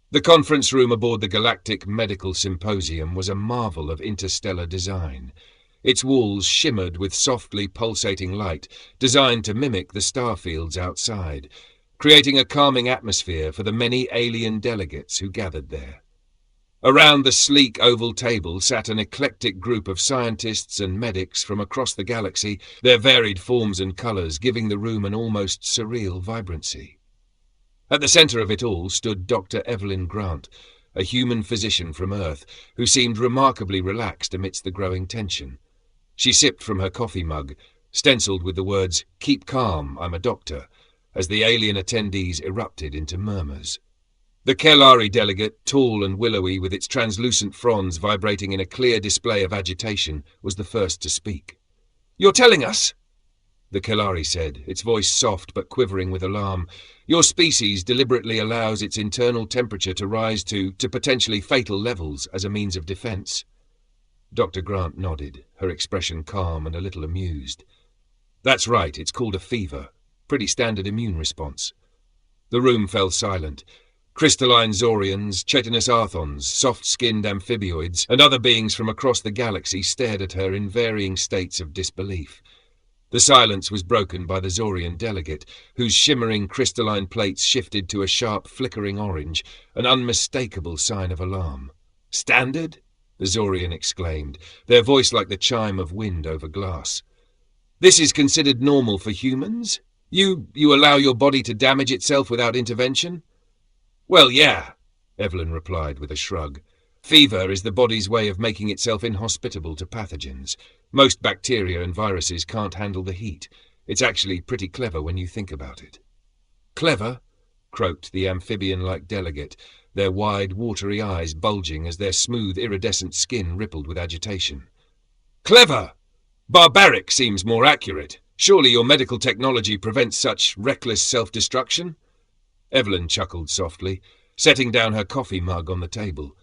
The conference room aboard the Galactic Medical Symposium was a marvel of interstellar design. Its walls shimmered with softly pulsating light, designed to mimic the star fields outside, creating a calming atmosphere for the many alien delegates who gathered there. Around the sleek oval table sat an eclectic group of scientists and medics from across the galaxy, their varied forms and colours giving the room an almost surreal vibrancy. At the centre of it all stood Dr. Evelyn Grant, a human physician from Earth, who seemed remarkably relaxed amidst the growing tension. She sipped from her coffee mug, stencilled with the words, "Keep calm, I'm a doctor," as the alien attendees erupted into murmurs. The Kelari delegate, tall and willowy with its translucent fronds vibrating in a clear display of agitation, was the first to speak. "You're telling us," the Kelari said, its voice soft but quivering with alarm, "your species deliberately allows its internal temperature to rise to potentially fatal levels as a means of defense?" Dr. Grant nodded, her expression calm and a little amused. "That's right, it's called a fever. Pretty standard immune response." The room fell silent. Crystalline Zorians, chitinous Arthons, soft-skinned amphibioids, and other beings from across the galaxy stared at her in varying states of disbelief. The silence was broken by the Zorian delegate, whose shimmering crystalline plates shifted to a sharp flickering orange, an unmistakable sign of alarm. "Standard?" the Zorian exclaimed, their voice like the chime of wind over glass. "This is considered normal for humans? You allow your body to damage itself without intervention?" "Well, yeah," Evelyn replied with a shrug. "Fever is the body's way of making itself inhospitable to pathogens. Most bacteria and viruses can't handle the heat. It's actually pretty clever when you think about it." "Clever?" croaked the amphibian-like delegate, their wide, watery eyes bulging as their smooth, iridescent skin rippled with agitation. "Clever! Barbaric seems more accurate. Surely your medical technology prevents such reckless self-destruction?" Evelyn chuckled softly, setting down her coffee mug on the table.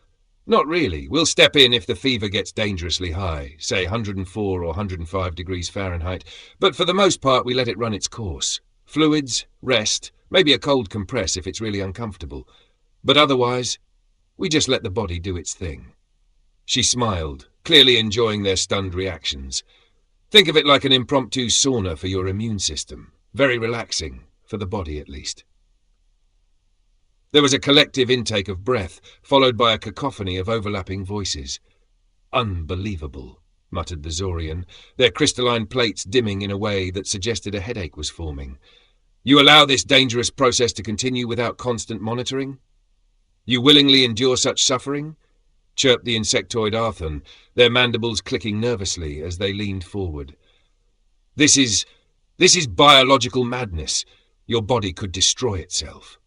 "Not really. We'll step in if the fever gets dangerously high, say 104 or 105 degrees Fahrenheit, but for the most part we let it run its course. Fluids, rest, maybe a cold compress if it's really uncomfortable. But otherwise, we just let the body do its thing." She smiled, clearly enjoying their stunned reactions. "Think of it like an impromptu sauna for your immune system. Very relaxing, for the body at least." There was a collective intake of breath, followed by a cacophony of overlapping voices. "Unbelievable," muttered the Zorian, their crystalline plates dimming in a way that suggested a headache was forming. "You allow this dangerous process to continue without constant monitoring? You willingly endure such suffering?" chirped the insectoid Arthon, their mandibles clicking nervously as they leaned forward. This is biological madness. Your body could destroy itself."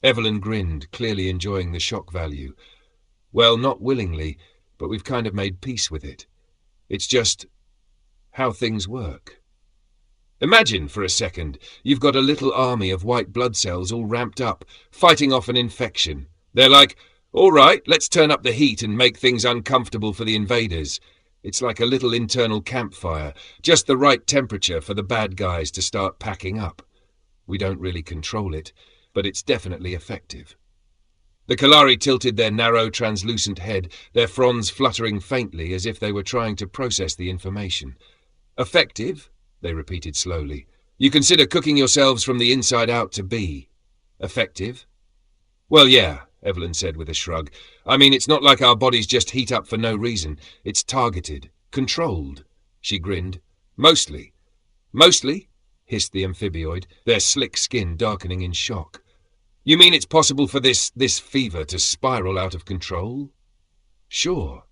Evelyn grinned, clearly enjoying the shock value. "Well, not willingly, but we've kind of made peace with it. It's just how things work. Imagine, for a second, you've got a little army of white blood cells all ramped up, fighting off an infection. They're like, 'All right, let's turn up the heat and make things uncomfortable for the invaders.' It's like a little internal campfire, just the right temperature for the bad guys to start packing up. We don't really control it, but it's definitely effective." The Kelari tilted their narrow, translucent head, their fronds fluttering faintly as if they were trying to process the information. "Effective?" they repeated slowly. "You consider cooking yourselves from the inside out to be effective?" "Well, yeah," Evelyn said with a shrug. "I mean, it's not like our bodies just heat up for no reason. It's targeted, controlled." She grinned. "Mostly." "Mostly?" hissed the amphibioid, their slick skin darkening in shock. "You mean it's possible for this fever to spiral out of control?" "Sure,"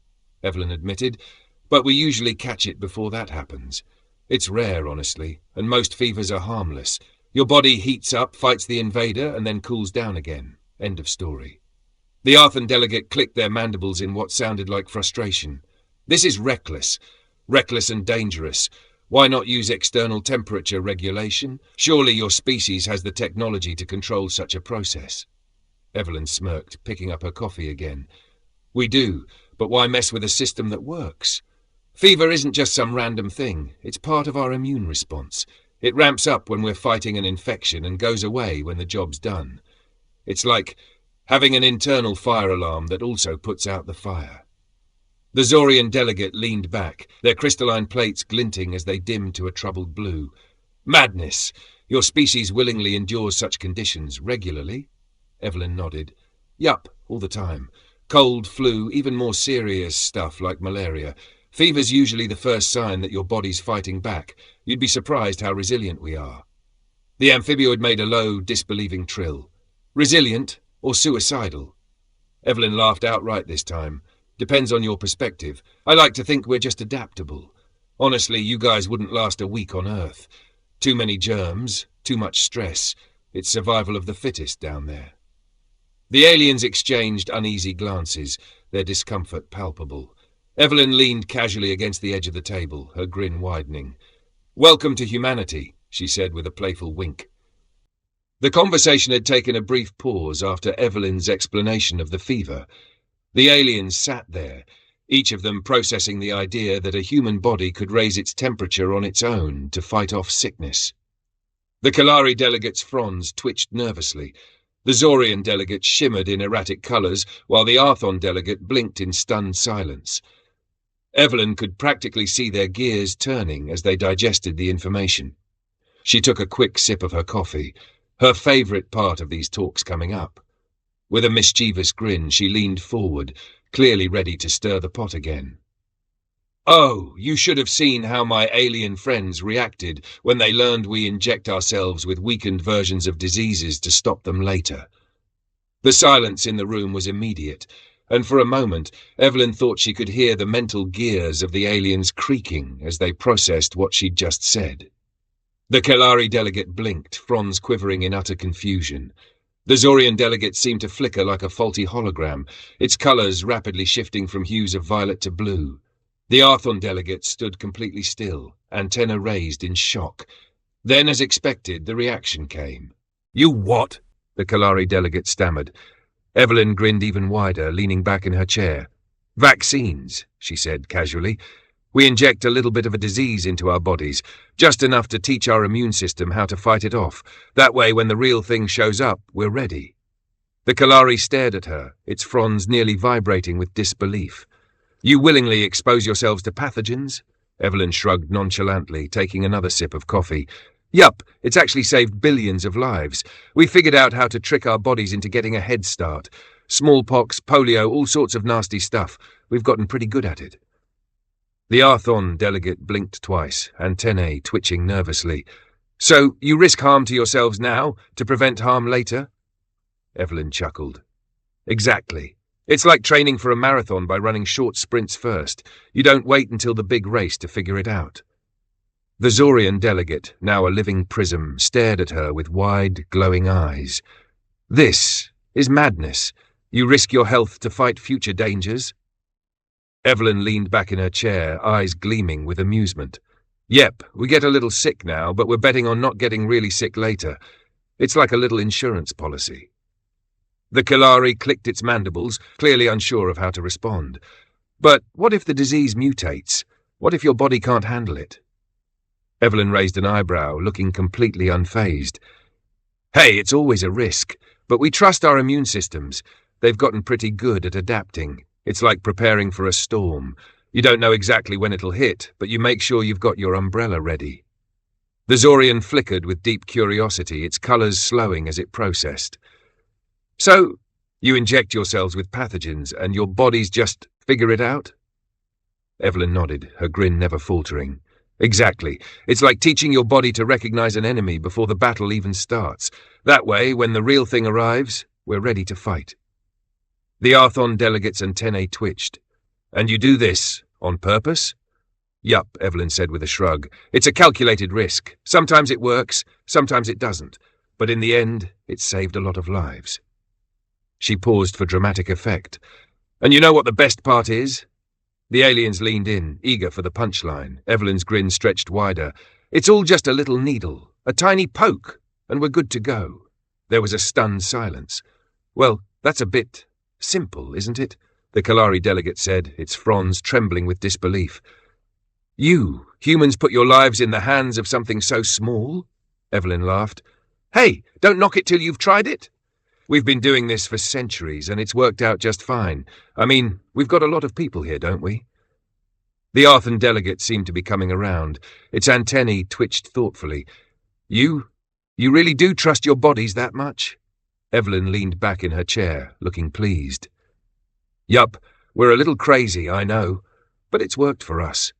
Evelyn admitted, "but we usually catch it before that happens. It's rare, honestly, and most fevers are harmless. Your body heats up, fights the invader, and then cools down again. End of story." The Arthon delegate clicked their mandibles in what sounded like frustration. "This is reckless and dangerous. Why not use external temperature regulation? Surely your species has the technology to control such a process." Evelyn smirked, picking up her coffee again. "We do, but why mess with a system that works? Fever isn't just some random thing. It's part of our immune response. It ramps up when we're fighting an infection and goes away when the job's done. It's like having an internal fire alarm that also puts out the fire. The Zorian delegate leaned back, their crystalline plates glinting as they dimmed to a troubled blue. Madness! Your species willingly endures such conditions regularly? Evelyn nodded. Yup, all the time. Cold, flu, even more serious stuff like malaria. Fever's usually the first sign that your body's fighting back. You'd be surprised how resilient we are. The amphibioid made a low, disbelieving trill. Resilient or suicidal? Evelyn laughed outright this time. Depends on your perspective. I like to think we're just adaptable. Honestly, you guys wouldn't last a week on Earth. Too many germs, too much stress. It's survival of the fittest down there. The aliens exchanged uneasy glances, their discomfort palpable. Evelyn leaned casually against the edge of the table, her grin widening. Welcome to humanity, she said with a playful wink. The conversation had taken a brief pause after Evelyn's explanation of the fever. The aliens sat there, each of them processing the idea that a human body could raise its temperature on its own to fight off sickness. The Kalari delegate's fronds twitched nervously. The Zorian delegate shimmered in erratic colours, while the Arthon delegate blinked in stunned silence. Evelyn could practically see their gears turning as they digested the information. She took a quick sip of her coffee, her favourite part of these talks coming up. With a mischievous grin, she leaned forward, clearly ready to stir the pot again. Oh, you should have seen how my alien friends reacted when they learned we inject ourselves with weakened versions of diseases to stop them later. The silence in the room was immediate, and for a moment Evelyn thought she could hear the mental gears of the aliens creaking as they processed what she'd just said. The Kalari delegate blinked, fronds quivering in utter confusion. The Zorian delegate seemed to flicker like a faulty hologram, its colours rapidly shifting from hues of violet to blue. The Arthon delegate stood completely still, antenna raised in shock. Then, as expected, the reaction came. You what? The Kalari delegate stammered. Evelyn grinned even wider, leaning back in her chair. Vaccines, she said casually. We inject a little bit of a disease into our bodies, just enough to teach our immune system how to fight it off. That way, when the real thing shows up, we're ready. The Kalari stared at her, its fronds nearly vibrating with disbelief. You willingly expose yourselves to pathogens? Evelyn shrugged nonchalantly, taking another sip of coffee. Yup, it's actually saved billions of lives. We figured out how to trick our bodies into getting a head start. Smallpox, polio, all sorts of nasty stuff. We've gotten pretty good at it. The Arthon delegate blinked twice, antennae twitching nervously. So, you risk harm to yourselves now, to prevent harm later? Evelyn chuckled. Exactly. It's like training for a marathon by running short sprints first. You don't wait until the big race to figure it out. The Zorian delegate, now a living prism, stared at her with wide, glowing eyes. This is madness. You risk your health to fight future dangers? Evelyn leaned back in her chair, eyes gleaming with amusement. Yep, we get a little sick now, but we're betting on not getting really sick later. It's like a little insurance policy. The Kalari clicked its mandibles, clearly unsure of how to respond. But what if the disease mutates? What if your body can't handle it? Evelyn raised an eyebrow, looking completely unfazed. Hey, it's always a risk, but we trust our immune systems. They've gotten pretty good at adapting. It's like preparing for a storm. You don't know exactly when it'll hit, but you make sure you've got your umbrella ready. The Zorian flickered with deep curiosity, its colours slowing as it processed. So, you inject yourselves with pathogens, and your bodies just figure it out? Evelyn nodded, her grin never faltering. Exactly. It's like teaching your body to recognize an enemy before the battle even starts. That way, when the real thing arrives, we're ready to fight. The Arthon delegate's antennae twitched. And you do this on purpose? Yup, Evelyn said with a shrug. It's a calculated risk. Sometimes it works, sometimes it doesn't. But in the end, it saved a lot of lives. She paused for dramatic effect. And you know what the best part is? The aliens leaned in, eager for the punchline. Evelyn's grin stretched wider. It's all just a little needle, a tiny poke, and we're good to go. There was a stunned silence. Well, that's a bit simple, isn't it? The Kalari delegate said, its fronds trembling with disbelief. You, humans, put your lives in the hands of something so small? Evelyn laughed. Hey, don't knock it till you've tried it. We've been doing this for centuries, and it's worked out just fine. I mean, we've got a lot of people here, don't we?" The Arthur delegate seemed to be coming around. Its antennae twitched thoughtfully. You really do trust your bodies that much?" Evelyn leaned back in her chair, looking pleased. "Yup, we're a little crazy, I know, but it's worked for us."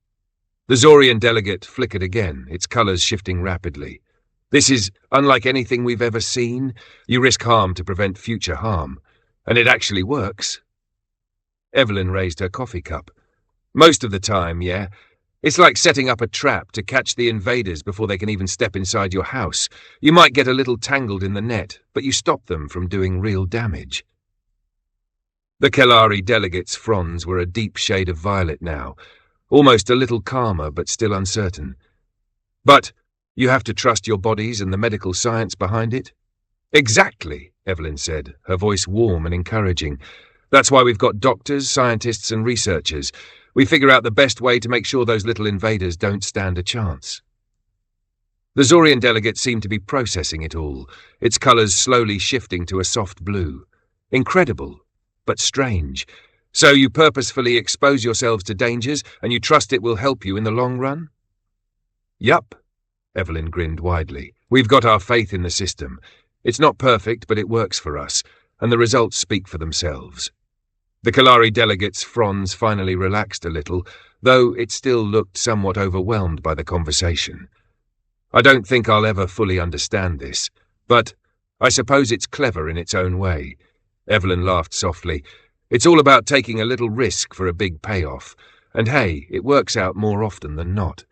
The Zorian delegate flickered again, its colours shifting rapidly. "This is unlike anything we've ever seen. You risk harm to prevent future harm. And it actually works." Evelyn raised her coffee cup. "Most of the time, yeah. It's like setting up a trap to catch the invaders before they can even step inside your house. You might get a little tangled in the net, but you stop them from doing real damage." The Kelari delegate's fronds were a deep shade of violet now, almost a little calmer but still uncertain. "But you have to trust your bodies and the medical science behind it?" "Exactly," Evelyn said, her voice warm and encouraging. "That's why we've got doctors, scientists and researchers. We figure out the best way to make sure those little invaders don't stand a chance." The Zorian delegate seemed to be processing it all, its colours slowly shifting to a soft blue. "Incredible, but strange. So you purposefully expose yourselves to dangers, and you trust it will help you in the long run?" "Yup," Evelyn grinned widely. "We've got our faith in the system. It's not perfect, but it works for us, and the results speak for themselves." The Kelari delegate's fronds finally relaxed a little, though it still looked somewhat overwhelmed by the conversation. "I don't think I'll ever fully understand this, but I suppose it's clever in its own way." Evelyn laughed softly. "It's all about taking a little risk for a big payoff, and hey, it works out more often than not."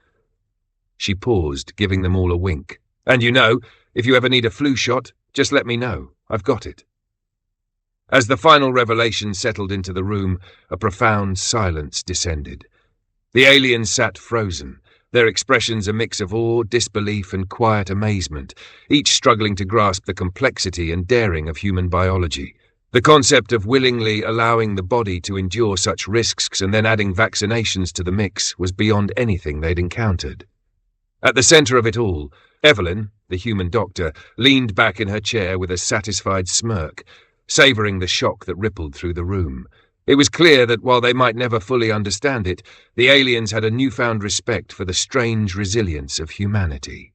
She paused, giving them all a wink. "And you know, if you ever need a flu shot, just let me know. I've got it." As the final revelation settled into the room, a profound silence descended. The aliens sat frozen, their expressions a mix of awe, disbelief, and quiet amazement, each struggling to grasp the complexity and daring of human biology. The concept of willingly allowing the body to endure such risks and then adding vaccinations to the mix was beyond anything they'd encountered. At the centre of it all, Evelyn, the human doctor, leaned back in her chair with a satisfied smirk, savouring the shock that rippled through the room. It was clear that while they might never fully understand it, the aliens had a newfound respect for the strange resilience of humanity.